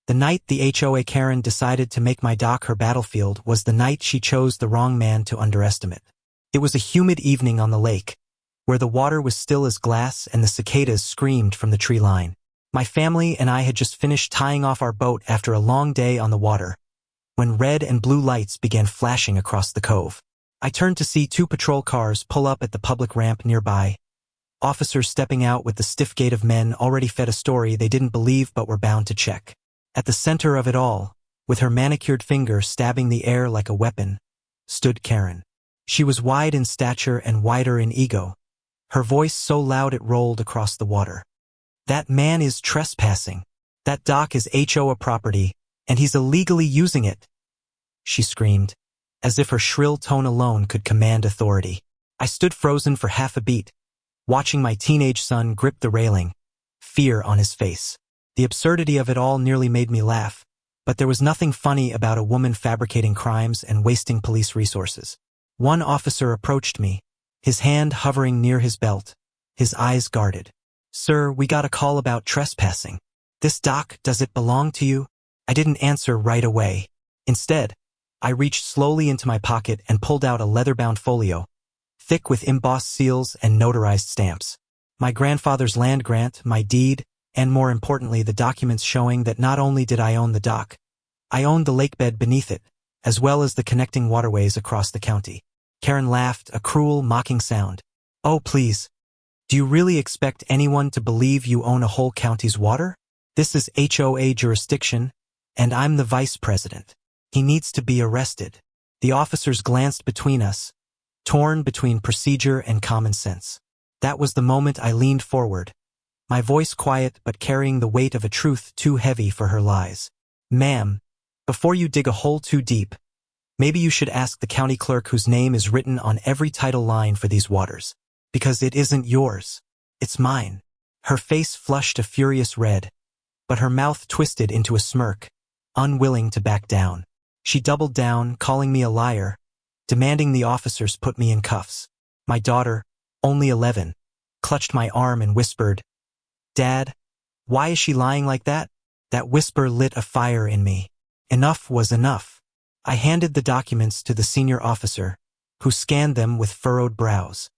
The night the HOA Karen decided to make my dock her battlefield was the night she chose the wrong man to underestimate. It was a humid evening on the lake, where the water was still as glass and the cicadas screamed from the tree line. My family and I had just finished tying off our boat after a long day on the water, when red and blue lights began flashing across the cove. I turned to see 2 patrol cars pull up at the public ramp nearby, officers stepping out with the stiff gait of men already fed a story they didn't believe but were bound to check. At the center of it all, with her manicured finger stabbing the air like a weapon, stood Karen. She was wide in stature and wider in ego, her voice so loud it rolled across the water. "That man is trespassing. That dock is HOA property, and he's illegally using it," she screamed, as if her shrill tone alone could command authority. I stood frozen for half a beat, watching my teenage son grip the railing, fear on his face. The absurdity of it all nearly made me laugh, but there was nothing funny about a woman fabricating crimes and wasting police resources. One officer approached me, his hand hovering near his belt, his eyes guarded. "Sir, we got a call about trespassing. This dock, does it belong to you?" I didn't answer right away. Instead, I reached slowly into my pocket and pulled out a leather-bound folio, thick with embossed seals and notarized stamps. My grandfather's land grant, my deed, and more importantly the documents showing that not only did I own the dock, I owned the lakebed beneath it, as well as the connecting waterways across the county. Karen laughed, a cruel, mocking sound. "Oh, please. Do you really expect anyone to believe you own a whole county's water? This is HOA jurisdiction, and I'm the vice president. He needs to be arrested." The officers glanced between us, torn between procedure and common sense. That was the moment I leaned forward, my voice quiet but carrying the weight of a truth too heavy for her lies. "Ma'am, before you dig a hole too deep, maybe you should ask the county clerk whose name is written on every title line for these waters. Because it isn't yours. It's mine." Her face flushed a furious red, but her mouth twisted into a smirk, unwilling to back down. She doubled down, calling me a liar, demanding the officers put me in cuffs. My daughter, only 11, clutched my arm and whispered, "Dad, why is she lying like that?" That whisper lit a fire in me. Enough was enough. I handed the documents to the senior officer, who scanned them with furrowed brows.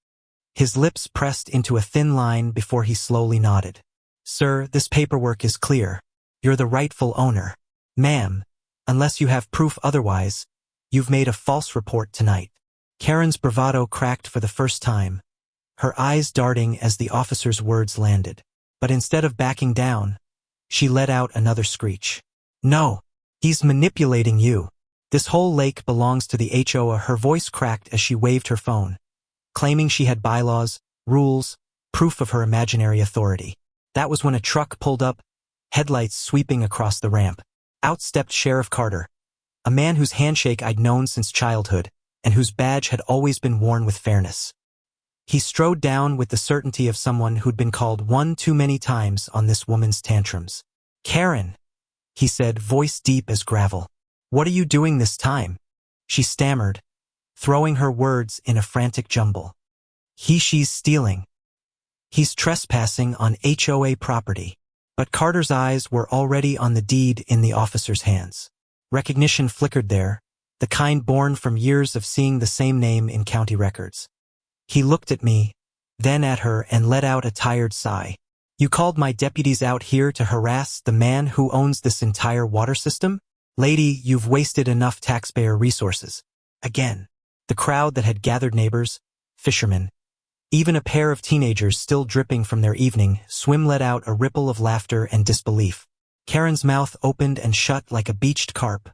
His lips pressed into a thin line before he slowly nodded. "Sir, this paperwork is clear. You're the rightful owner. Ma'am, unless you have proof otherwise, you've made a false report tonight." Karen's bravado cracked for the first time, her eyes darting as the officer's words landed. But instead of backing down, she let out another screech. "No, he's manipulating you. This whole lake belongs to the HOA." Her voice cracked as she waved her phone, claiming she had bylaws, rules, proof of her imaginary authority. That was when a truck pulled up, headlights sweeping across the ramp. Out stepped Sheriff Carter, a man whose handshake I'd known since childhood, and whose badge had always been worn with fairness. He strode down with the certainty of someone who'd been called one too many times on this woman's tantrums. "Karen," he said, voice deep as gravel. "What are you doing this time?" She stammered, throwing her words in a frantic jumble. She's stealing. He's trespassing on HOA property." But Carter's eyes were already on the deed in the officer's hands. Recognition flickered there, the kind born from years of seeing the same name in county records. He looked at me, then at her, and let out a tired sigh. "You called my deputies out here to harass the man who owns this entire water system? Lady, you've wasted enough taxpayer resources." Again, the crowd that had gathered, neighbors, fishermen, even a pair of teenagers still dripping from their evening swim, let out a ripple of laughter and disbelief. Karen's mouth opened and shut like a beached carp,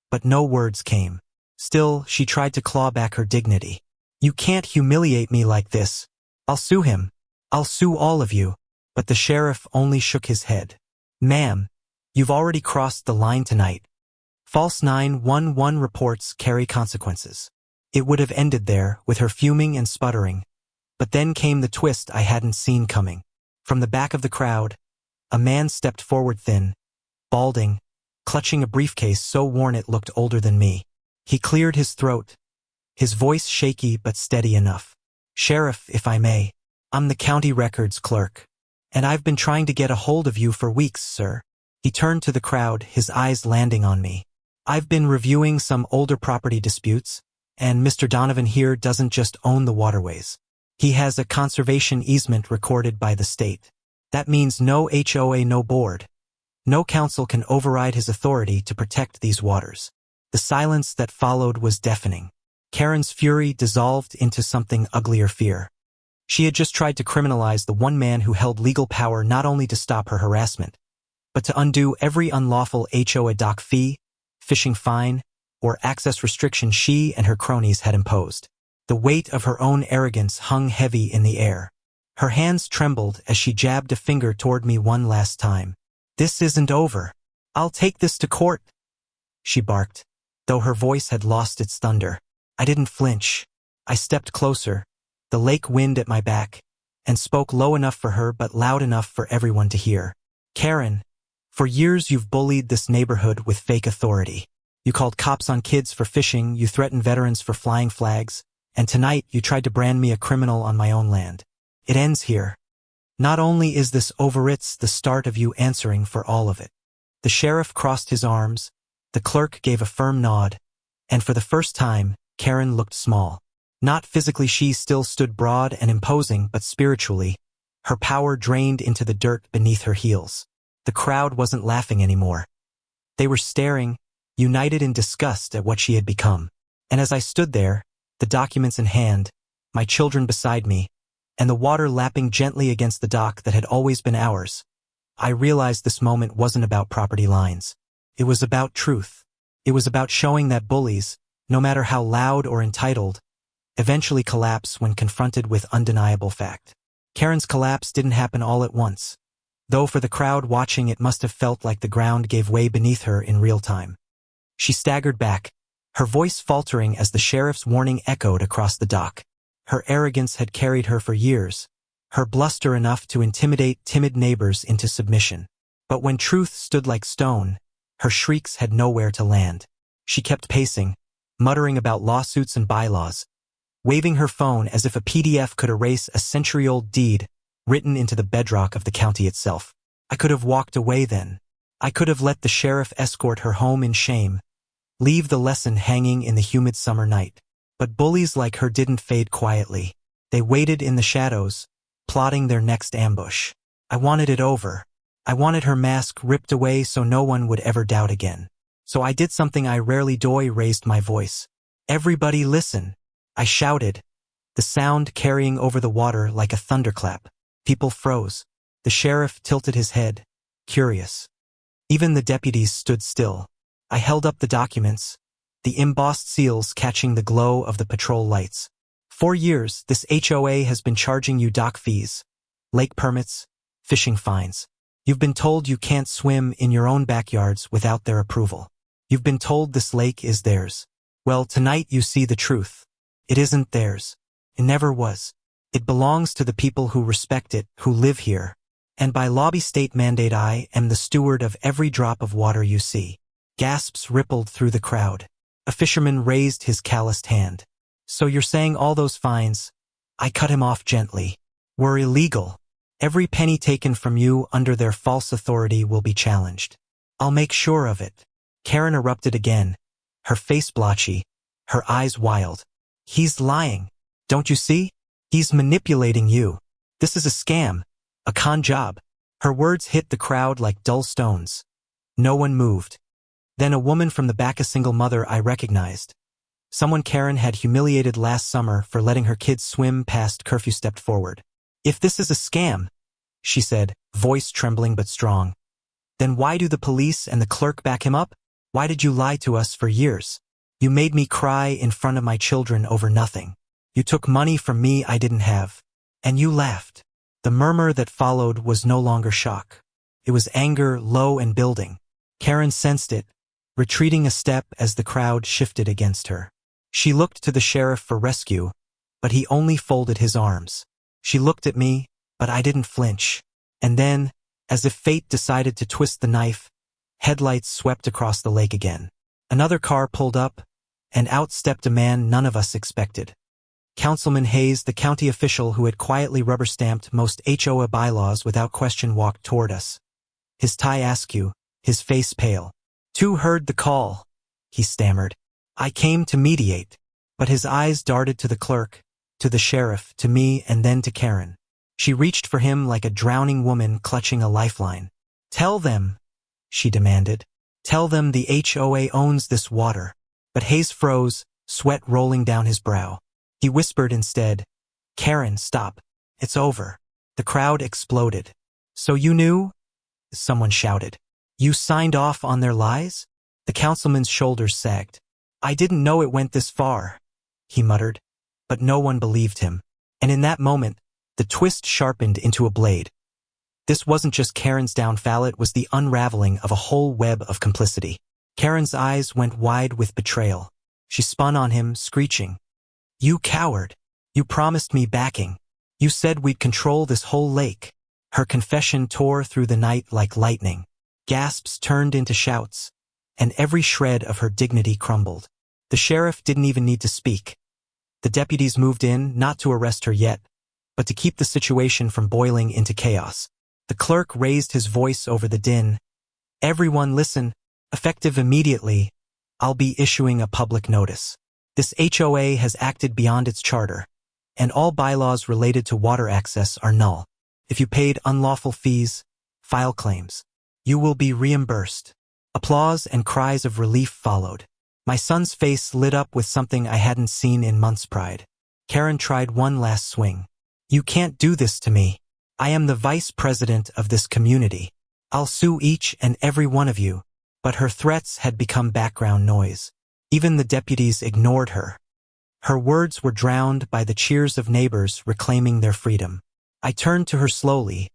but no words came. Still, she tried to claw back her dignity. "You can't humiliate me like this. I'll sue him. I'll sue all of you." But the sheriff only shook his head. "Ma'am, you've already crossed the line tonight. False 911 reports carry consequences." It would have ended there, with her fuming and sputtering. But then came the twist I hadn't seen coming. From the back of the crowd, a man stepped forward, thin, balding, clutching a briefcase so worn it looked older than me. He cleared his throat, his voice shaky but steady enough. "Sheriff, if I may, I'm the county records clerk, and I've been trying to get a hold of you for weeks, sir. He turned to the crowd, his eyes landing on me. I've been reviewing some older property disputes, and Mr. Donovan here doesn't just own the waterways. He has a conservation easement recorded by the state. That means no HOA, no board. No council can override his authority to protect these waters. The silence that followed was deafening. Karen's fury dissolved into something uglier: fear. She had just tried to criminalize the one man who held legal power not only to stop her harassment, but to undo every unlawful HOA dock fee, fishing fine, or access restriction she and her cronies had imposed. The weight of her own arrogance hung heavy in the air. Her hands trembled as she jabbed a finger toward me one last time. "This isn't over. I'll take this to court," she barked, though her voice had lost its thunder. I didn't flinch. I stepped closer, the lake wind at my back, and spoke low enough for her but loud enough for everyone to hear. "Karen, for years you've bullied this neighborhood with fake authority. You called cops on kids for fishing, you threatened veterans for flying flags, and tonight you tried to brand me a criminal on my own land. It ends here. Not only is this over, it's the start of you answering for all of it." The sheriff crossed his arms, the clerk gave a firm nod, and for the first time, Karen looked small. Not physically, she still stood broad and imposing, but spiritually, her power drained into the dirt beneath her heels. The crowd wasn't laughing anymore. They were staring, united in disgust at what she had become. And as I stood there, the documents in hand, my children beside me, and the water lapping gently against the dock that had always been ours, I realized this moment wasn't about property lines. It was about truth. It was about showing that bullies, no matter how loud or entitled, eventually collapse when confronted with undeniable fact. Karen's collapse didn't happen all at once, though for the crowd watching it must have felt like the ground gave way beneath her in real time. She staggered back, her voice faltering as the sheriff's warning echoed across the dock. Her arrogance had carried her for years, her bluster enough to intimidate timid neighbors into submission. But when truth stood like stone, her shrieks had nowhere to land. She kept pacing, muttering about lawsuits and bylaws, waving her phone as if a PDF could erase a century-old deed written into the bedrock of the county itself. I could have walked away then. I could have let the sheriff escort her home in shame, leave the lesson hanging in the humid summer night. But bullies like her didn't fade quietly. They waited in the shadows, plotting their next ambush. I wanted it over. I wanted her mask ripped away so no one would ever doubt again. So I did something I rarely do: raised my voice. "Everybody listen," I shouted, the sound carrying over the water like a thunderclap. People froze. The sheriff tilted his head, curious. Even the deputies stood still. I held up the documents, the embossed seals catching the glow of the patrol lights. "For years, this HOA has been charging you dock fees, lake permits, fishing fines. You've been told you can't swim in your own backyards without their approval. You've been told this lake is theirs. Well, tonight you see the truth. It isn't theirs. It never was. It belongs to the people who respect it, who live here. And by law, state mandate, I am the steward of every drop of water you see." Gasps rippled through the crowd. A fisherman raised his calloused hand. "So you're saying all those fines," I cut him off gently, "were illegal? Every penny taken from you under their false authority will be challenged. I'll make sure of it." Karen erupted again, her face blotchy, her eyes wild. "He's lying. Don't you see? He's manipulating you. This is a scam, a con job." Her words hit the crowd like dull stones. No one moved. Then a woman from the back, a single mother I recognized. Someone Karen had humiliated last summer for letting her kids swim past curfew, stepped forward. "If this is a scam," she said, voice trembling but strong, "then why do the police and the clerk back him up? Why did you lie to us for years? You made me cry in front of my children over nothing. You took money from me I didn't have. And you laughed." The murmur that followed was no longer shock. It was anger, low and building. Karen sensed it, retreating a step as the crowd shifted against her. She looked to the sheriff for rescue, but he only folded his arms. She looked at me, but I didn't flinch. And then, as if fate decided to twist the knife, headlights swept across the lake again. Another car pulled up, and out stepped a man none of us expected. Councilman Hayes, the county official who had quietly rubber-stamped most HOA bylaws without question, walked toward us. His tie askew, his face pale. "Two heard the call," he stammered. "I came to mediate." But his eyes darted to the clerk, to the sheriff, to me, and then to Karen. She reached for him like a drowning woman clutching a lifeline. "Tell them," she demanded. "Tell them the HOA owns this water." But Hayes froze, sweat rolling down his brow. He whispered instead, "Karen, stop. It's over." The crowd exploded. "So you knew?" someone shouted. "You signed off on their lies?" The councilman's shoulders sagged. "I didn't know it went this far," he muttered, but no one believed him. And in that moment, the twist sharpened into a blade. This wasn't just Karen's downfall, it was the unraveling of a whole web of complicity. Karen's eyes went wide with betrayal. She spun on him, screeching, "You coward! You promised me backing. You said we'd control this whole lake." Her confession tore through the night like lightning. Gasps turned into shouts, and every shred of her dignity crumbled. The sheriff didn't even need to speak. The deputies moved in, not to arrest her yet, but to keep the situation from boiling into chaos. The clerk raised his voice over the din. "Everyone listen. Effective immediately, I'll be issuing a public notice. This HOA has acted beyond its charter, and all bylaws related to water access are null. If you paid unlawful fees, file claims. You will be reimbursed." Applause and cries of relief followed. My son's face lit up with something I hadn't seen in months. Pride. Karen tried one last swing. "You can't do this to me. I am the vice president of this community. I'll sue each and every one of you." But her threats had become background noise. Even the deputies ignored her. Her words were drowned by the cheers of neighbors reclaiming their freedom. I turned to her slowly,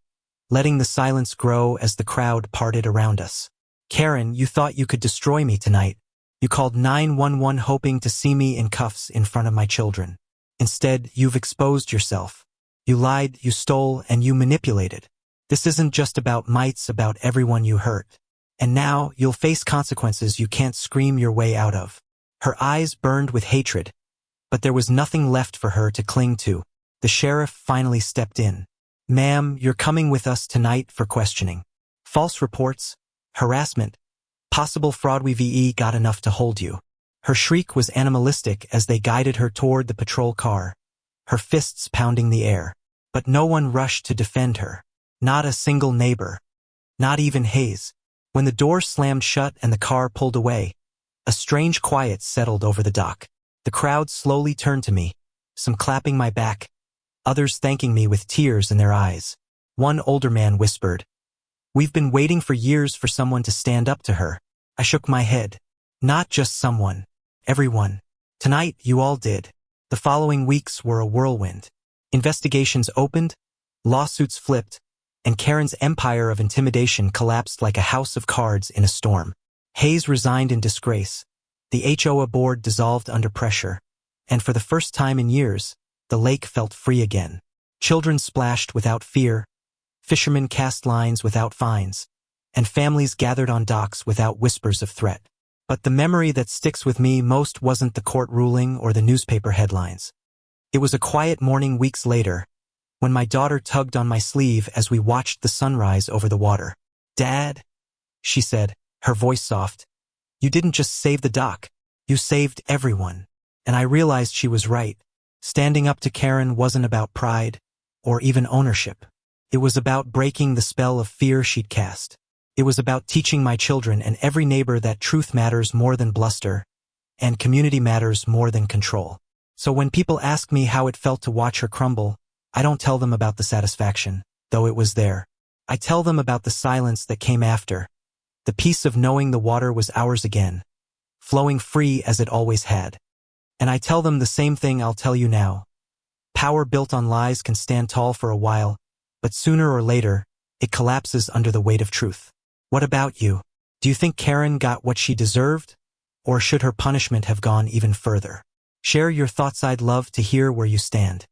letting the silence grow as the crowd parted around us. "Karen, you thought you could destroy me tonight. You called 911 hoping to see me in cuffs in front of my children. Instead, you've exposed yourself. You lied, you stole, and you manipulated. This isn't just about might, it's about everyone you hurt. And now, you'll face consequences you can't scream your way out of." Her eyes burned with hatred, but there was nothing left for her to cling to. The sheriff finally stepped in. "Ma'am, you're coming with us tonight for questioning. False reports, harassment, possible fraud. We got enough to hold you." Her shriek was animalistic as they guided her toward the patrol car, her fists pounding the air. But no one rushed to defend her. Not a single neighbor. Not even Hayes. When the door slammed shut and the car pulled away, a strange quiet settled over the dock. The crowd slowly turned to me, some clapping my back, others thanking me with tears in their eyes. One older man whispered, "We've been waiting for years for someone to stand up to her." I shook my head. "Not just someone. Everyone. Tonight, you all did." The following weeks were a whirlwind. Investigations opened, lawsuits flipped, and Karen's empire of intimidation collapsed like a house of cards in a storm. Hayes resigned in disgrace. The HOA board dissolved under pressure, and for the first time in years, the lake felt free again. Children splashed without fear, fishermen cast lines without fines, and families gathered on docks without whispers of threat. But the memory that sticks with me most wasn't the court ruling or the newspaper headlines. It was a quiet morning weeks later, when my daughter tugged on my sleeve as we watched the sunrise over the water. "Dad," she said, her voice soft, "you didn't just save the dock, you saved everyone." And I realized she was right. Standing up to Karen wasn't about pride or even ownership. It was about breaking the spell of fear she'd cast. It was about teaching my children and every neighbor that truth matters more than bluster, and community matters more than control. So when people ask me how it felt to watch her crumble, I don't tell them about the satisfaction, though it was there. I tell them about the silence that came after, the peace of knowing the water was ours again, flowing free as it always had. And I tell them the same thing I'll tell you now. Power built on lies can stand tall for a while, but sooner or later, it collapses under the weight of truth. What about you? Do you think Karen got what she deserved? Or should her punishment have gone even further? Share your thoughts. I'd love to hear where you stand.